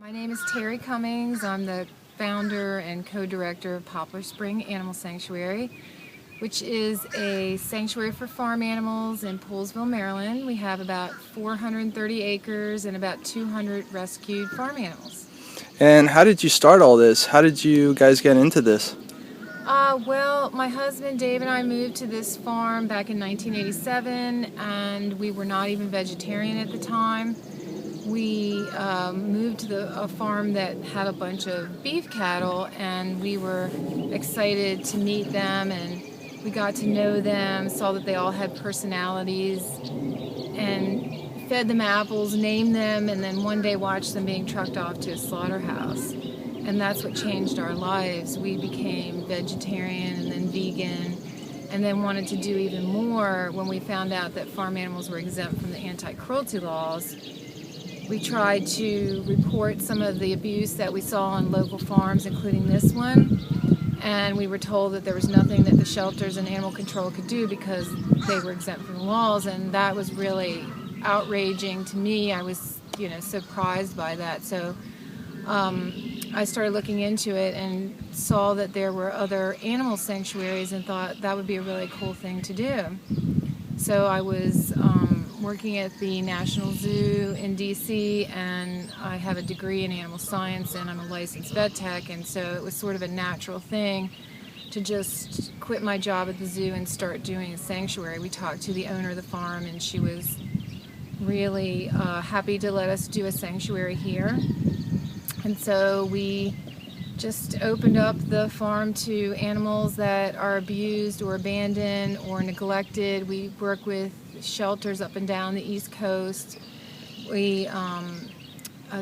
My name is Terry Cummings. I'm the founder and co-director of Poplar Spring Animal Sanctuary, which is a sanctuary for farm animals in Poolesville, Maryland. We have about 430 acres and about 200 rescued farm animals. And how did you start all this? How did you guys get into this? Well, my husband Dave and I moved to this farm back in 1987, and we were not even vegetarian at the time. We moved to a farm that had a bunch of beef cattle, and we were excited to meet them, and we got to know them, saw that they all had personalities, and fed them apples, named them, and then one day watched them being trucked off to a slaughterhouse. And that's what changed our lives. We became vegetarian and then vegan, and then wanted to do even more when we found out that farm animals were exempt from the anti-cruelty laws. We tried to report some of the abuse that we saw on local farms, including this one, and we were told that there was nothing that the shelters and animal control could do because they were exempt from the laws, and that was really outraging to me. I was, surprised by that. So I started looking into it and saw that there were other animal sanctuaries and thought that would be a really cool thing to do. So I was working at the National Zoo in DC, and I have a degree in animal science and I'm a licensed vet tech, and so it was sort of a natural thing to just quit my job at the zoo and start doing a sanctuary. We talked to the owner of the farm, and she was really happy to let us do a sanctuary here. And so we just opened up the farm to animals that are abused or abandoned or neglected. We work with shelters up and down the East Coast. We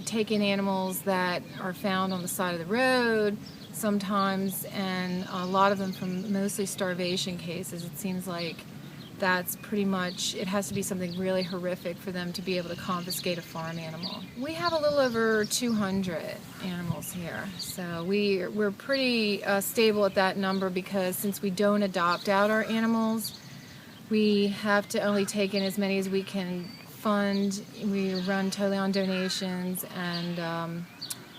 take in animals that are found on the side of the road sometimes, and a lot of them from mostly starvation cases. It seems like that's pretty much, it has to be something really horrific for them to be able to confiscate a farm animal. We have a little over 200 animals here, so we're pretty stable at that number, because since we don't adopt out our animals, we have to only take in as many as we can fund. We run totally on donations, and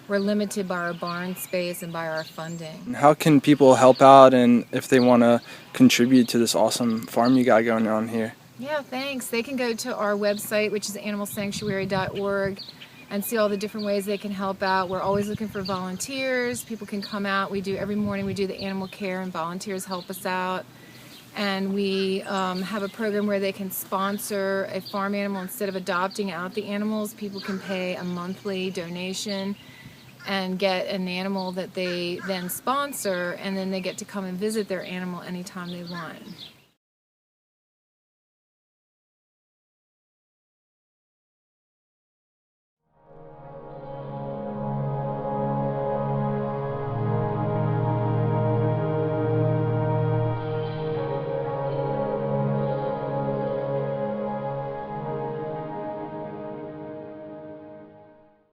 we're limited by our barn space and by our funding. How can people help out, and if they want to contribute to this awesome farm you got going on here? Yeah, thanks. They can go to our website, which is animalsanctuary.org, and see all the different ways they can help out. We're always looking for volunteers. People can come out. Every morning we do the animal care, and volunteers help us out. And we have a program where they can sponsor a farm animal. Instead of adopting out the animals, people can pay a monthly donation and get an animal that they then sponsor, and then they get to come and visit their animal anytime they want.